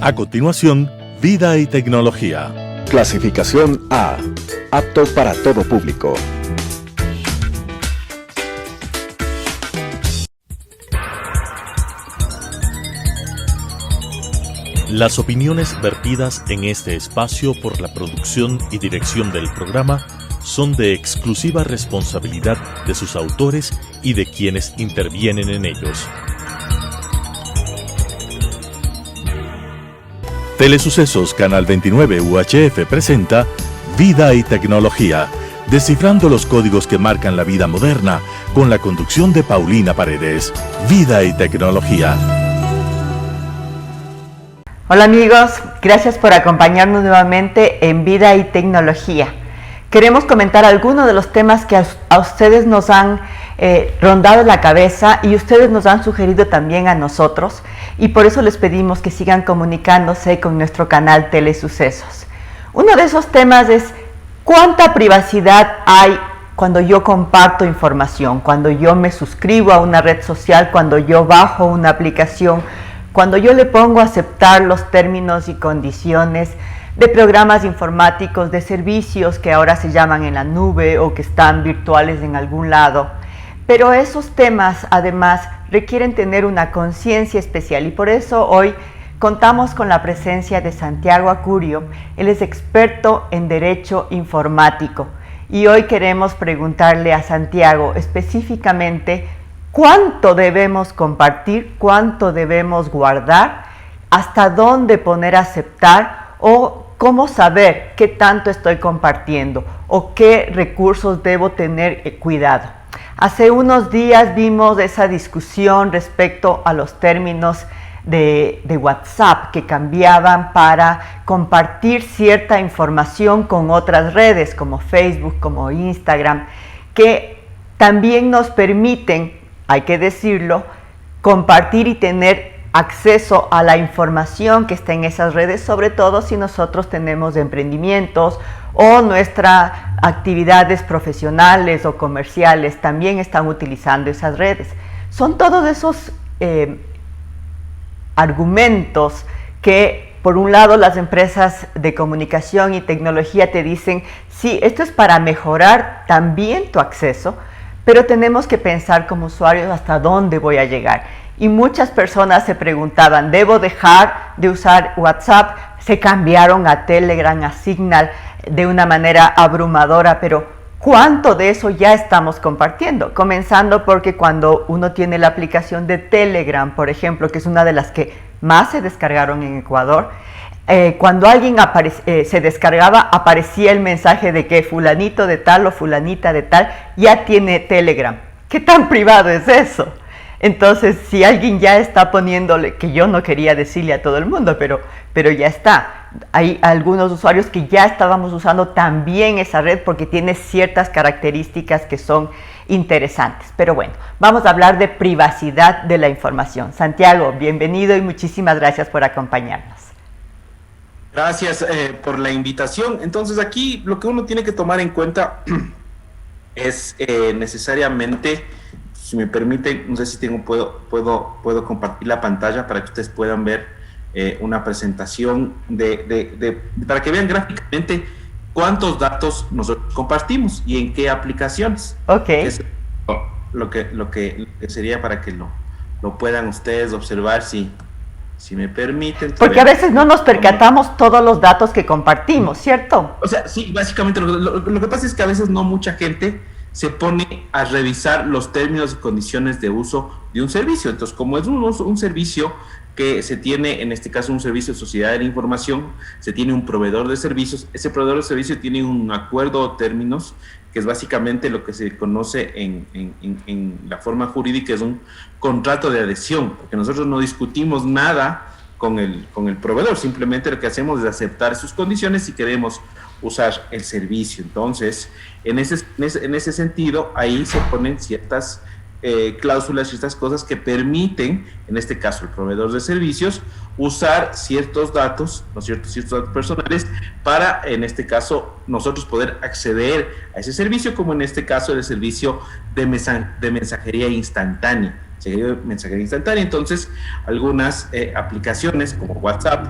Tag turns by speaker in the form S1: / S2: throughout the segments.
S1: A continuación, Vida y Tecnología.
S2: Clasificación A. Apto para todo público.
S1: Las opiniones vertidas en este espacio por la producción y dirección del programa son de exclusiva responsabilidad de sus autores y de quienes intervienen en ellos. Telesucesos Canal 29 UHF presenta Vida y Tecnología, descifrando los códigos que marcan la vida moderna, con la conducción de Paulina Paredes. Vida y Tecnología.
S3: Hola amigos, gracias por acompañarnos nuevamente en Vida y Tecnología. Queremos comentar algunos de los temas que a ustedes nos han rondado la cabeza y ustedes nos han sugerido también a nosotros, y por eso les pedimos que sigan comunicándose con nuestro canal Telesucesos. Uno de esos temas es ¿cuánta privacidad hay cuando yo comparto información, cuando yo me suscribo a una red social, cuando yo bajo una aplicación, cuando yo le pongo a aceptar los términos y condiciones de programas informáticos, de servicios que ahora se llaman en la nube o que están virtuales en algún lado? Pero esos temas además requieren tener una conciencia especial, y por eso hoy contamos con la presencia de Santiago Acurio. Él es experto en Derecho Informático y hoy queremos preguntarle a Santiago específicamente ¿cuánto debemos compartir? ¿Cuánto debemos guardar? ¿Hasta dónde poner a aceptar? ¿O cómo saber qué tanto estoy compartiendo? ¿O qué recursos debo tener cuidado? Hace unos días vimos esa discusión respecto a los términos de WhatsApp que cambiaban para compartir cierta información con otras redes como Facebook, como Instagram, que también nos permiten, hay que decirlo, compartir y tener acceso a la información que está en esas redes, sobre todo si nosotros tenemos emprendimientos o nuestras actividades profesionales o comerciales también están utilizando esas redes. Son todos esos argumentos que, por un lado, las empresas de comunicación y tecnología te dicen, sí, esto es para mejorar también tu acceso, pero tenemos que pensar como usuarios hasta dónde voy a llegar. Y muchas personas se preguntaban, ¿debo dejar de usar WhatsApp? Se cambiaron a Telegram, a Signal de una manera abrumadora, pero ¿cuánto de eso ya estamos compartiendo? Comenzando porque cuando uno tiene la aplicación de Telegram, por ejemplo, que es una de las que más se descargaron en Ecuador, cuando alguien se descargaba, aparecía el mensaje de que fulanito de tal o fulanita de tal ya tiene Telegram. ¿Qué tan privado es eso? Entonces, si alguien ya está poniéndole, que yo no quería decirle a todo el mundo, pero ya está. Hay algunos usuarios que ya estábamos usando también esa red porque tiene ciertas características que son interesantes. Pero bueno, vamos a hablar de privacidad de la información. Santiago, bienvenido y muchísimas gracias por acompañarnos.
S4: Gracias por la invitación. Entonces, aquí lo que uno tiene que tomar en cuenta es necesariamente, si me permite, no sé si puedo compartir la pantalla para que ustedes puedan ver una presentación para que vean gráficamente cuántos datos nosotros compartimos y en qué aplicaciones.
S3: Ok.
S4: Es lo que sería para que lo puedan ustedes observar, si me permiten.
S3: Porque a veces no nos percatamos todos los datos que compartimos, ¿cierto?
S4: O sea, sí, básicamente lo que pasa es que a veces no mucha gente se pone a revisar los términos y condiciones de uso de un servicio. Entonces, como es un servicio que se tiene, en este caso un servicio de sociedad de la información, se tiene un proveedor de servicios, ese proveedor de servicios tiene un acuerdo o términos, que es básicamente lo que se conoce en la forma jurídica, es un contrato de adhesión, porque nosotros no discutimos nada con el proveedor, simplemente lo que hacemos es aceptar sus condiciones si queremos usar el servicio. Entonces, en ese sentido, ahí se ponen ciertas cláusulas, ciertas cosas que permiten, en este caso el proveedor de servicios, usar ciertos datos, ¿no es cierto?, ciertos datos personales para, en este caso, nosotros poder acceder a ese servicio, como en este caso el servicio de mensajería instantánea. mensajería instantánea. Entonces, algunas aplicaciones como WhatsApp,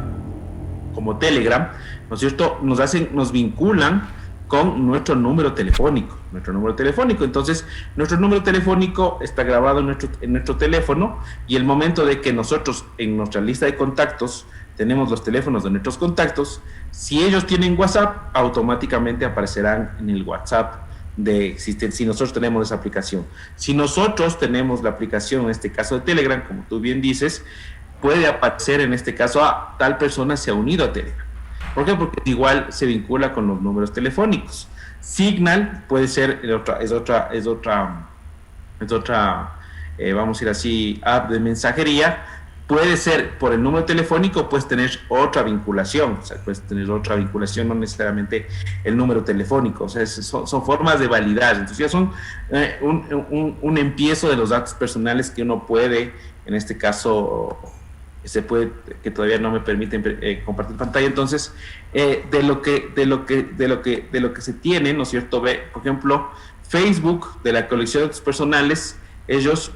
S4: como Telegram, ¿no es cierto?, nos vinculan con nuestro número telefónico. Entonces, nuestro número telefónico está grabado en nuestro teléfono, y el momento de que nosotros en nuestra lista de contactos tenemos los teléfonos de nuestros contactos, si ellos tienen WhatsApp, automáticamente aparecerán en el WhatsApp si nosotros tenemos esa aplicación. Si nosotros tenemos la aplicación, en este caso de Telegram, como tú bien dices, puede aparecer en este caso tal persona se ha unido a Telegram. ¿Por qué? Porque igual se vincula con los números telefónicos. Signal puede ser es otra, vamos a ir así, app de mensajería. Puede ser por el número telefónico, puedes tener otra vinculación, o sea, puedes tener otra vinculación, no necesariamente el número telefónico, o sea, son formas de validar. Entonces ya son un empiezo de los datos personales que uno puede, en este caso, que todavía no me permiten compartir pantalla. Entonces, de lo que se tiene, ¿no es cierto? Por ejemplo, Facebook, de la colección de datos personales, ellos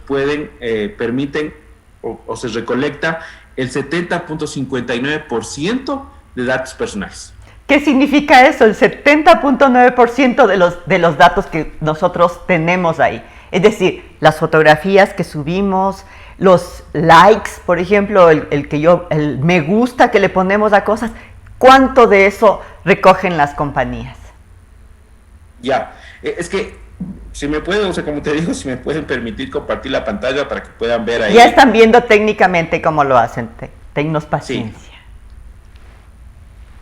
S4: permiten o se recolecta el 70.59% de datos personales.
S3: ¿Qué significa eso? El 70.9% de los datos que nosotros tenemos ahí. Es decir, las fotografías que subimos, los likes, por ejemplo, el me gusta que le ponemos a cosas, ¿cuánto de eso recogen las compañías?
S4: Ya, es que si me pueden, o sea, como te digo, si me pueden permitir compartir la pantalla para que puedan ver ahí.
S3: Ya están viendo técnicamente cómo lo hacen. Tennos paciencia.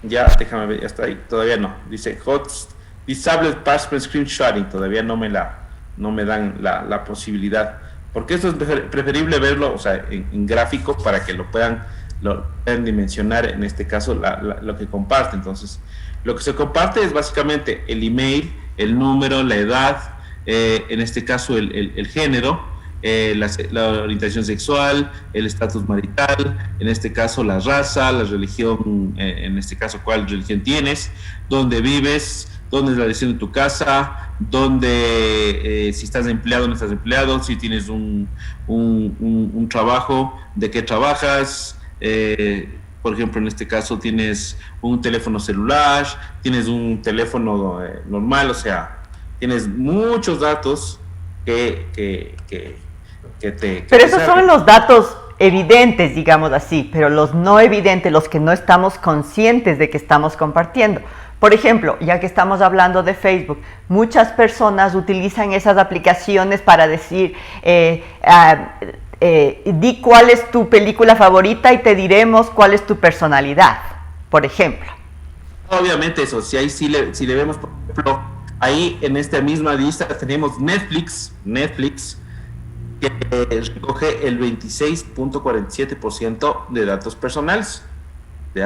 S4: Sí. Ya, déjame ver, ya está ahí. Todavía no. Dice Disable Password Screenshotting. Todavía no me dan la posibilidad. Porque esto es preferible verlo, o sea, en gráfico, para que lo puedan dimensionar, en este caso, lo que comparte. Entonces, lo que se comparte es básicamente el email, el número, la edad, en este caso el género, la orientación sexual, el estatus marital, en este caso la raza, la religión, en este caso cuál religión tienes, dónde vives, dónde es la dirección de tu casa, dónde, si estás empleado o no estás empleado, si tienes un trabajo, de qué trabajas, por ejemplo, en este caso tienes un teléfono celular, tienes un teléfono normal, o sea, tienes muchos datos que
S3: Pero esos son los datos evidentes, digamos así, pero los no evidentes, los que no estamos conscientes de que estamos compartiendo. Por ejemplo, ya que estamos hablando de Facebook, muchas personas utilizan esas aplicaciones para decir, di cuál es tu película favorita y te diremos cuál es tu personalidad, por ejemplo.
S4: Obviamente eso, si le vemos, por ejemplo, ahí en esta misma lista tenemos Netflix, que recoge el 26.47% de datos personales. Y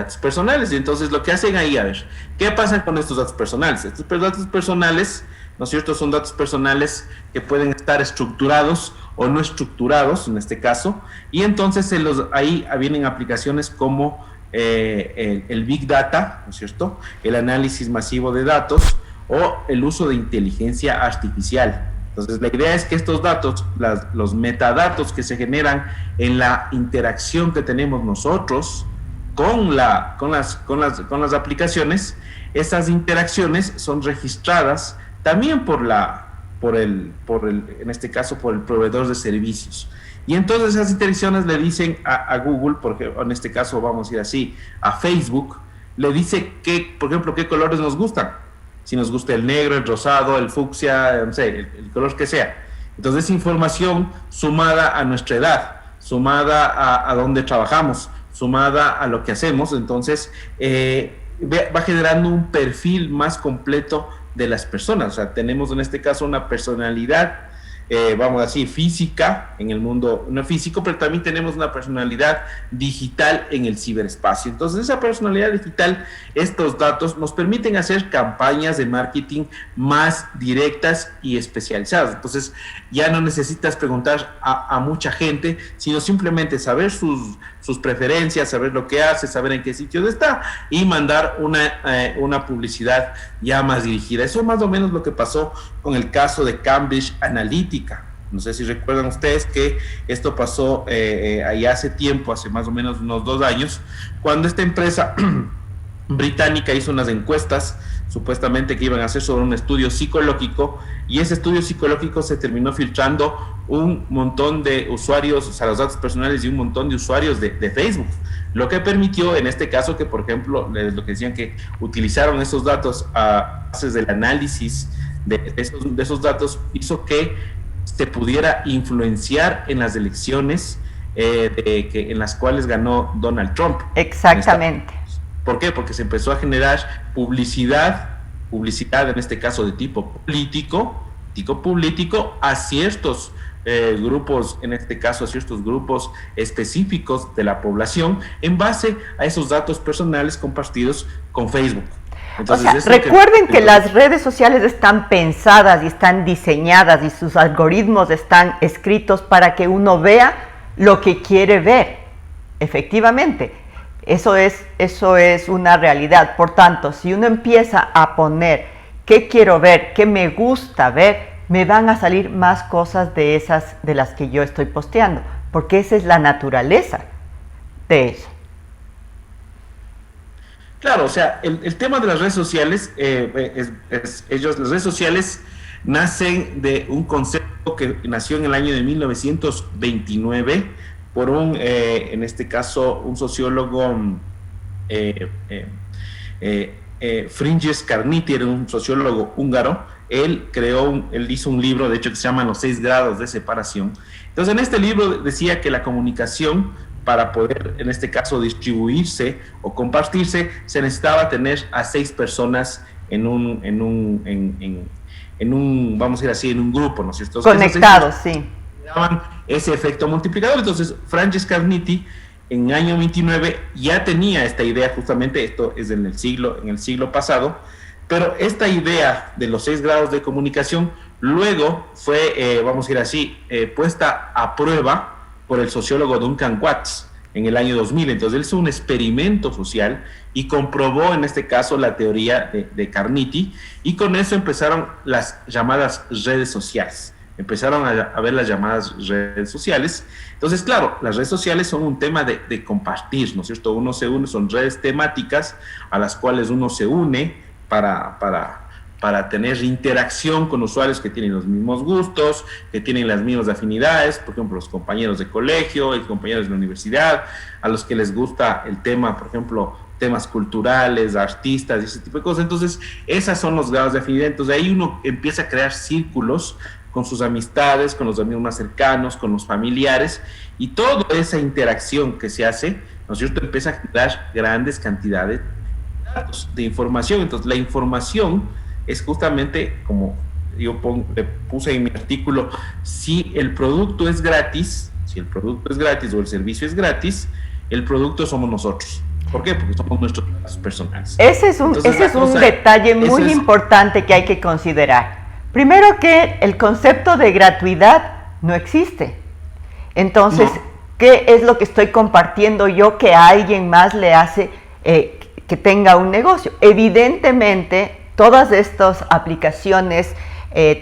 S4: entonces lo que hacen ahí, a ver, ¿qué pasa con estos datos personales? Estos datos personales, ¿no es cierto?, son datos personales que pueden estar estructurados o no estructurados, en este caso, y entonces ahí vienen aplicaciones como el Big Data, ¿no es cierto?, el análisis masivo de datos o el uso de inteligencia artificial. Entonces, la idea es que estos datos, los metadatos que se generan en la interacción que tenemos nosotros con las aplicaciones, esas interacciones son registradas también en este caso, por el proveedor de servicios. Y entonces esas interacciones le dicen a Google, porque en este caso vamos a ir así, a Facebook, le dice por ejemplo, qué colores nos gustan. Si nos gusta el negro, el rosado, el fucsia, no sé, el color que sea. Entonces, esa información sumada a nuestra edad, sumada a dónde trabajamos, sumada a lo que hacemos, entonces va generando un perfil más completo de las personas. O sea, tenemos en este caso una personalidad, vamos a decir, física en el mundo no físico, pero también tenemos una personalidad digital en el ciberespacio. Entonces, esa personalidad digital, estos datos nos permiten hacer campañas de marketing más directas y especializadas. Entonces, ya no necesitas preguntar a mucha gente, sino simplemente saber sus preferencias, saber lo que hace, saber en qué sitios está y mandar una publicidad ya más dirigida. Eso es más o menos lo que pasó con el caso de Cambridge Analytica. No sé si recuerdan ustedes que esto pasó ahí hace tiempo, hace más o menos unos 2 años, cuando esta empresa británica hizo unas encuestas supuestamente que iban a hacer sobre un estudio psicológico, y ese estudio psicológico se terminó filtrando un montón de usuarios, o sea, los datos personales de un montón de usuarios de Facebook, lo que permitió en este caso que, por ejemplo, lo que decían que utilizaron esos datos a bases del análisis de esos datos, hizo que se pudiera influenciar en las elecciones en las cuales ganó Donald Trump.
S3: Exactamente.
S4: ¿Por qué? Porque se empezó a generar publicidad en este caso de tipo político a ciertos grupos, en este caso a ciertos grupos específicos de la población, en base a esos datos personales compartidos con Facebook. Entonces,
S3: o sea, recuerden que las redes sociales están pensadas y están diseñadas y sus algoritmos están escritos para que uno vea lo que quiere ver, efectivamente. Eso es una realidad. Por tanto, si uno empieza a poner qué quiero ver, qué me gusta ver, me van a salir más cosas de esas de las que yo estoy posteando, porque esa es la naturaleza de eso.
S4: Claro, o sea, el tema de las redes sociales, las redes sociales nacen de un concepto que nació en el año de 1929 por en este caso, un sociólogo, Fringes Carniti, era un sociólogo húngaro. Él hizo un libro, de hecho, que se llama Los 6 grados de separación. Entonces, en este libro decía que la comunicación, para poder, en este caso, distribuirse o compartirse, se necesitaba tener a 6 personas en un, vamos a decir así, en un grupo, ¿no es cierto?
S3: Conectados, sí.
S4: Daban ese efecto multiplicador. Entonces, Francis Carniti, en el año 29, ya tenía esta idea, justamente, esto es en el siglo pasado, pero esta idea de los 6 grados de comunicación luego fue, vamos a decir así, puesta a prueba por el sociólogo Duncan Watts en el año 2000. Entonces él hizo un experimento social y comprobó en este caso la teoría de Carniti, y con eso empezaron las llamadas redes sociales. Empezaron a ver las llamadas redes sociales. Entonces, claro, las redes sociales son un tema de compartir, ¿no es cierto? Uno se une, son redes temáticas a las cuales uno se une para tener interacción con usuarios que tienen los mismos gustos, que tienen las mismas afinidades, por ejemplo, los compañeros de colegio, los compañeros de la universidad, a los que les gusta el tema, por ejemplo, temas culturales, artistas y ese tipo de cosas. Entonces, esos son los grados de afinidad. Entonces, ahí uno empieza a crear círculos con sus amistades, con los amigos más cercanos, con los familiares, y toda esa interacción que se hace, ¿no es cierto?, empieza a generar grandes cantidades de datos, de información. Entonces, la información es justamente, como yo le puse en mi artículo, si el producto es gratis o el servicio es gratis, el producto somos nosotros. ¿Por qué? Porque somos nuestros datos personales.
S3: Ese es un detalle muy importante que hay que considerar. Primero, que el concepto de gratuidad no existe. Entonces, no. ¿Qué es lo que estoy compartiendo yo que a alguien más le hace que tenga un negocio? Evidentemente, todas estas aplicaciones,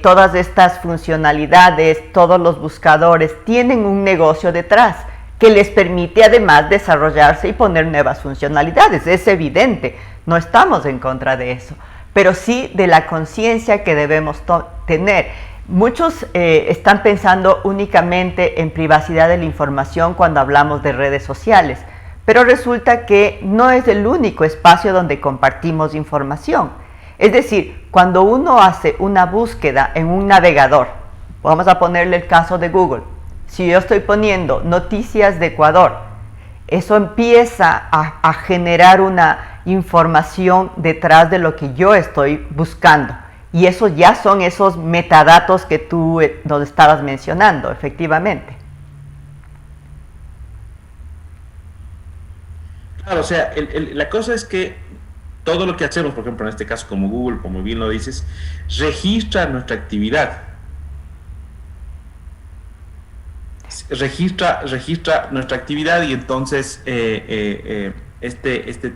S3: todas estas funcionalidades, todos los buscadores tienen un negocio detrás que les permite además desarrollarse y poner nuevas funcionalidades. Es evidente, no estamos en contra de eso, pero sí de la conciencia que debemos tener. Muchos están pensando únicamente en privacidad de la información cuando hablamos de redes sociales, pero resulta que no es el único espacio donde compartimos información. Es decir, cuando uno hace una búsqueda en un navegador, vamos a ponerle el caso de Google, si yo estoy poniendo noticias de Ecuador, eso empieza a generar una información detrás de lo que yo estoy buscando. Y eso ya son esos metadatos que tú nos estabas mencionando, efectivamente.
S4: Claro, o sea, la cosa es que todo lo que hacemos, por ejemplo, en este caso como Google, como bien lo dices, registra nuestra actividad. Registra nuestra actividad, y entonces este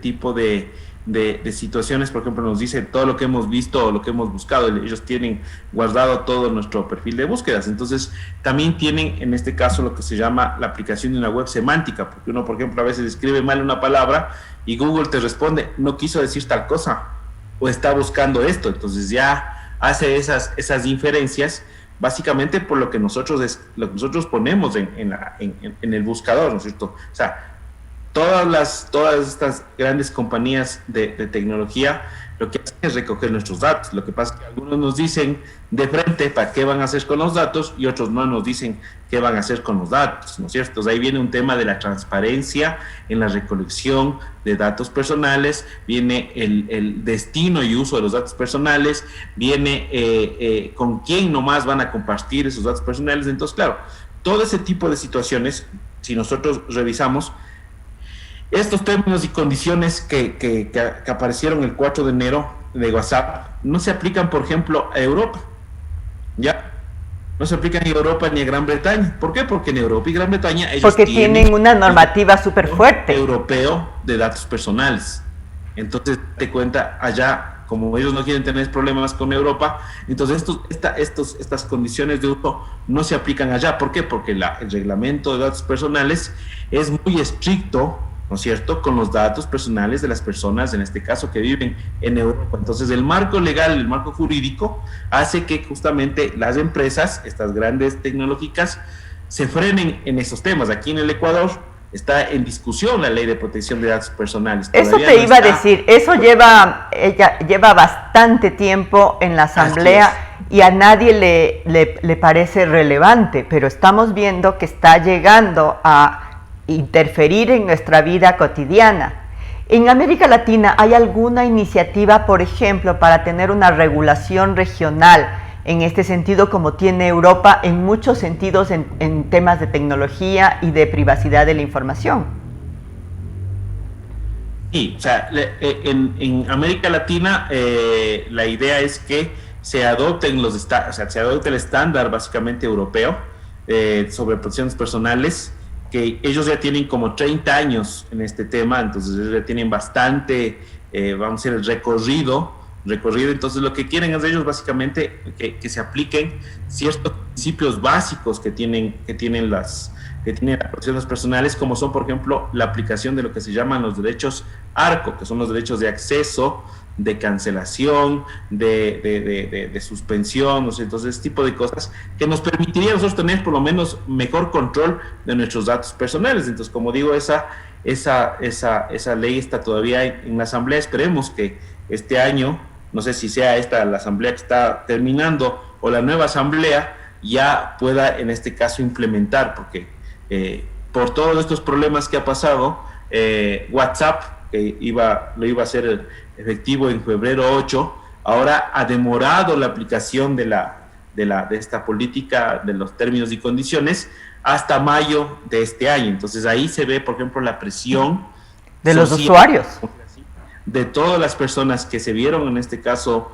S4: tipo de de situaciones, por ejemplo, nos dice todo lo que hemos visto o lo que hemos buscado. Ellos tienen guardado todo nuestro perfil de búsquedas. Entonces, también tienen en este caso lo que se llama la aplicación de una web semántica, porque uno, por ejemplo, a veces escribe mal una palabra y Google te responde, no quiso decir tal cosa, o está buscando esto. Entonces ya hace esas inferencias, básicamente por lo que nosotros ponemos en el buscador, ¿no es cierto? O sea, todas estas grandes compañías de tecnología lo que hacen es recoger nuestros datos. Lo que pasa es que algunos nos dicen de frente para qué van a hacer con los datos y otros no nos dicen qué van a hacer con los datos, ¿no es cierto? Entonces ahí viene un tema de la transparencia en la recolección de datos personales, viene el destino y uso de los datos personales, viene con quién nomás van a compartir esos datos personales. Entonces, claro, todo ese tipo de situaciones, si nosotros revisamos, estos términos y condiciones que aparecieron el 4 de enero de WhatsApp no se aplican, por ejemplo, a Europa. ¿Ya? No se aplican ni a Europa ni a Gran Bretaña. ¿Por qué? Porque en Europa y Gran Bretaña ellos
S3: porque tienen una normativa súper fuerte.
S4: Europeo de datos personales. Entonces, te cuenta, allá, como ellos no quieren tener problemas con Europa, entonces estas condiciones de uso no se aplican allá. ¿Por qué? Porque el reglamento de datos personales es muy estricto, ¿no es cierto?, con los datos personales de las personas, en este caso, que viven en Europa. Entonces, el marco legal, el marco jurídico, hace que justamente las empresas, estas grandes tecnológicas, se frenen en esos temas. Aquí en el Ecuador está en discusión la ley de protección de datos personales.
S3: Eso
S4: Todavía
S3: te
S4: no
S3: iba a
S4: está.
S3: decir, eso lleva bastante tiempo en la Asamblea y a nadie le parece relevante, pero estamos viendo que está llegando a interferir en nuestra vida cotidiana. En América Latina, ¿hay alguna iniciativa, por ejemplo, para tener una regulación regional en este sentido como tiene Europa en muchos sentidos en temas de tecnología y de privacidad de la información?
S4: Sí, o sea, en América Latina la idea es que se adopte el estándar básicamente europeo sobre protecciones personales, que ellos ya tienen como 30 años en este tema, entonces ellos ya tienen bastante, vamos a decir, recorrido. Entonces lo que quieren es ellos básicamente que se apliquen ciertos principios básicos que tienen las protecciones personales, como son, por ejemplo, la aplicación de lo que se llaman los derechos ARCO, que son los derechos de acceso, de cancelación, de suspensión, ¿no sé? Entonces, este tipo de cosas que nos permitiría a nosotros tener por lo menos mejor control de nuestros datos personales. Entonces, como digo, esa ley está todavía en la Asamblea. Esperemos que este año, no sé si sea esta la Asamblea que está terminando o la nueva Asamblea, ya pueda en este caso implementar, porque por todos estos problemas que ha pasado, WhatsApp, que lo iba a hacer efectivo en febrero 8, ahora ha demorado la aplicación de esta política de los términos y condiciones hasta mayo de este año. Entonces ahí se ve, por ejemplo, la presión
S3: de los usuarios,
S4: de todas las personas que se vieron en este caso,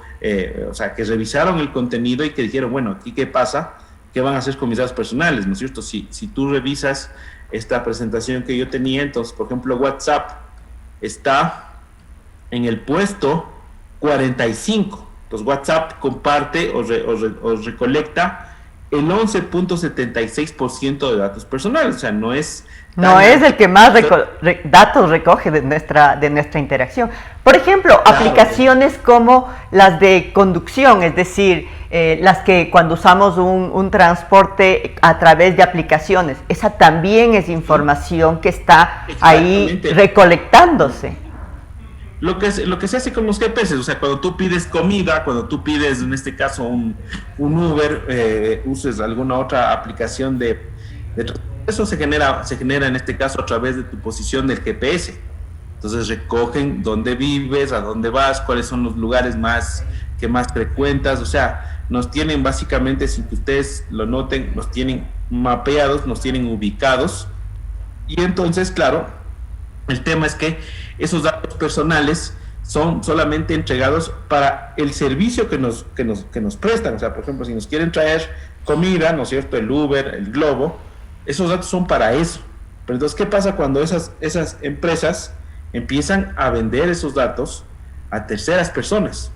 S4: o sea, que revisaron el contenido y que dijeron, bueno, aquí qué pasa, qué van a hacer con mis datos personales, ¿no es cierto? Si tú revisas esta presentación que yo tenía, entonces, por ejemplo, WhatsApp está en el puesto 45. Entonces WhatsApp comparte o recolecta el 11.76% de datos personales. O sea, no es el que más
S3: datos recoge de nuestra interacción. Por ejemplo, claro, aplicaciones como las de conducción, es decir, las que cuando usamos un transporte a través de aplicaciones, esa también es información que está ahí recolectándose.
S4: Lo que se hace con los GPS, o sea, cuando tú pides comida, cuando tú pides, en este caso, un Uber, uses alguna otra aplicación eso se genera en este caso a través de tu posición del GPS. Entonces recogen dónde vives, a dónde vas, cuáles son los lugares que más frecuentas. O sea, nos tienen básicamente, sin que ustedes lo noten, nos tienen mapeados, nos tienen ubicados. Y entonces, claro, el tema es que esos datos personales son solamente entregados para el servicio que nos prestan. O sea, por ejemplo, si nos quieren traer comida, ¿no es cierto?, el Uber, el Globo, esos datos son para eso. Pero entonces, ¿qué pasa cuando esas empresas empiezan a vender esos datos a terceras personas.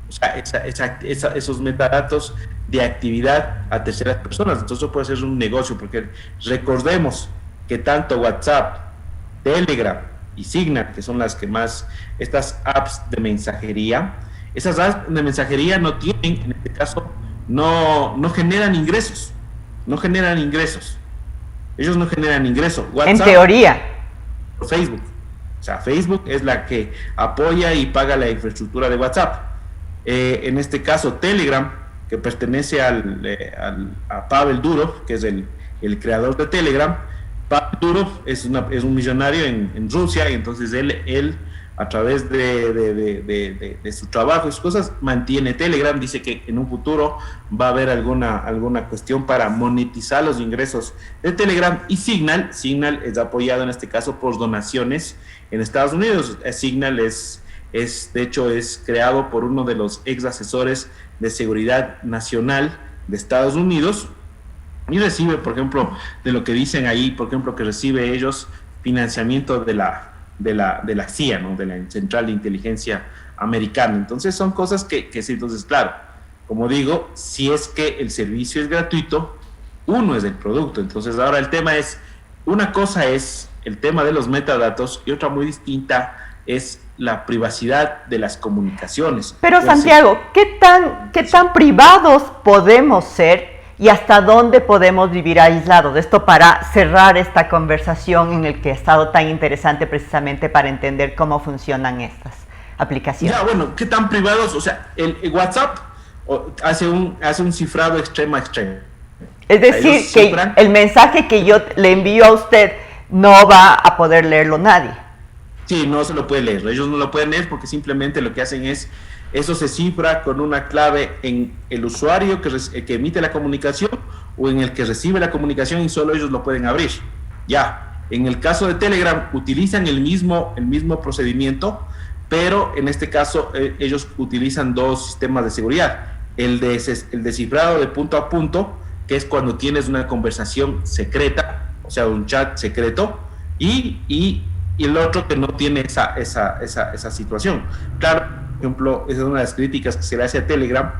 S4: O sea, esos metadatos de actividad a terceras personas. Entonces eso puede ser un negocio, porque recordemos que tanto WhatsApp, Telegram y Signal, que son las que más, estas apps de mensajería, esas apps de mensajería no tienen, en este caso, no generan ingresos. No generan ingresos. Ellos no generan ingresos. WhatsApp,
S3: en teoría.
S4: Facebook. O sea, Facebook es la que apoya y paga la infraestructura de WhatsApp. En este caso, Telegram, que pertenece a Pavel Durov, que es el creador de Telegram. Pavel Durov es un millonario en Rusia, y entonces él a través de su trabajo y sus cosas mantiene Telegram. Dice que en un futuro va a haber alguna cuestión para monetizar los ingresos de Telegram. Y Signal es apoyado en este caso por donaciones en Estados Unidos. Signal de hecho es creado por uno de los ex asesores de seguridad nacional de Estados Unidos, y recibe, por ejemplo, de lo que dicen ahí, por ejemplo, que recibe ellos financiamiento de la CIA, ¿no? De la Central de Inteligencia Americana. Entonces son cosas que sí. Entonces, claro, como digo, si es que el servicio es gratuito, uno es el producto. Entonces ahora el tema es, una cosa es el tema de los metadatos y otra muy distinta es la privacidad de las comunicaciones.
S3: Pero Santiago, ¿qué tan privados podemos ser y hasta dónde podemos vivir aislados? Esto para cerrar esta conversación en el que ha estado tan interesante precisamente para entender cómo funcionan estas aplicaciones.
S4: Ya, bueno, ¿qué tan privados? O sea, el WhatsApp hace un cifrado extremo a extremo.
S3: Es decir, que el mensaje que yo le envío a usted no va a poder leerlo nadie.
S4: Sí, no se lo puede leer. Ellos no lo pueden leer porque simplemente lo que hacen es, eso se cifra con una clave en el usuario que emite la comunicación o en el que recibe la comunicación, y solo ellos lo pueden abrir. Ya, en el caso de Telegram utilizan el mismo procedimiento, pero en este caso ellos utilizan dos sistemas de seguridad. El descifrado de punto a punto, que es cuando tienes una conversación secreta, o sea, un chat secreto, y el otro que no tiene esa situación. Claro, por ejemplo, esa es una de las críticas que se le hace a Telegram,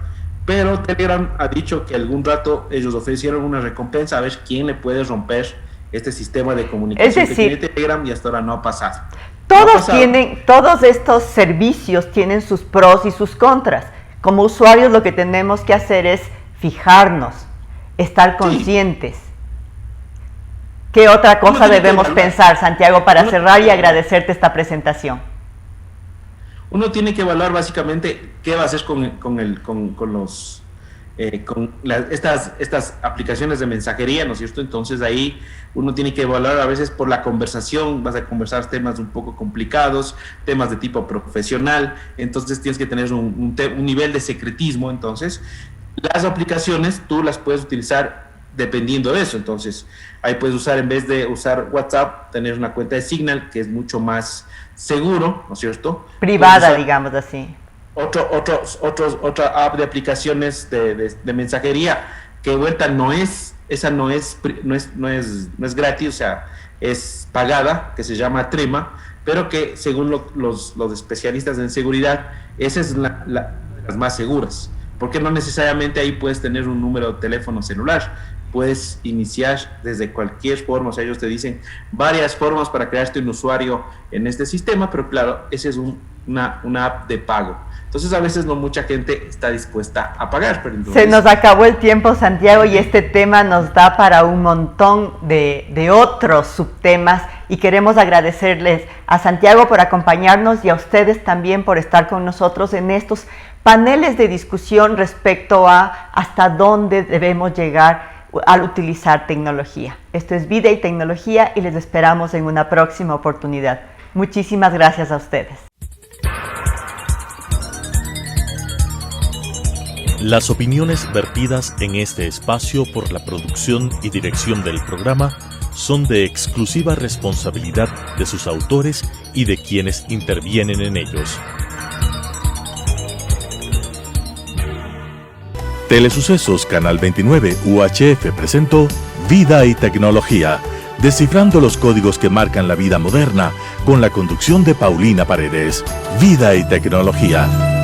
S4: pero Telegram ha dicho que algún rato ellos ofrecieron una recompensa a ver quién le puede romper este sistema de comunicación que tiene Telegram, y hasta ahora no ha pasado.
S3: Todos estos servicios tienen sus pros y sus contras. Como usuarios lo que tenemos que hacer es fijarnos, estar conscientes. Sí. ¿Qué otra cosa debemos pensar, Santiago, para cerrar y agradecerte esta presentación?
S4: Uno tiene que evaluar básicamente qué va a hacer con estas aplicaciones de mensajería, ¿no es cierto? Entonces ahí uno tiene que evaluar a veces por la conversación, vas a conversar temas un poco complicados, temas de tipo profesional, entonces tienes que tener un nivel de secretismo. Entonces las aplicaciones tú las puedes utilizar dependiendo de eso. Entonces ahí puedes usar, en vez de usar WhatsApp, tener una cuenta de Signal, que es mucho más seguro, ¿no es cierto?
S3: Privada, digamos así.
S4: Otra app de aplicaciones de mensajería, que vuelta no es gratis, o sea, es pagada, que se llama Trema, pero que según los especialistas en seguridad, esa es una de las más seguras, porque no necesariamente ahí puedes tener un número de teléfono celular. Puedes iniciar desde cualquier forma, o sea, ellos te dicen varias formas para crearte un usuario en este sistema, pero claro, esa es una app de pago. Entonces a veces no mucha gente está dispuesta a pagar. Pero entonces...
S3: Se nos acabó el tiempo, Santiago, y este tema nos da para un montón de otros subtemas, y queremos agradecerles a Santiago por acompañarnos y a ustedes también por estar con nosotros en estos paneles de discusión respecto a hasta dónde debemos llegar al utilizar tecnología. Esto es Vida y Tecnología, y les esperamos en una próxima oportunidad. Muchísimas gracias a ustedes.
S1: Las opiniones vertidas en este espacio por la producción y dirección del programa son de exclusiva responsabilidad de sus autores y de quienes intervienen en ellos. Telesucesos Canal 29 UHF presentó Vida y Tecnología, descifrando los códigos que marcan la vida moderna con la conducción de Paulina Paredes. Vida y tecnología.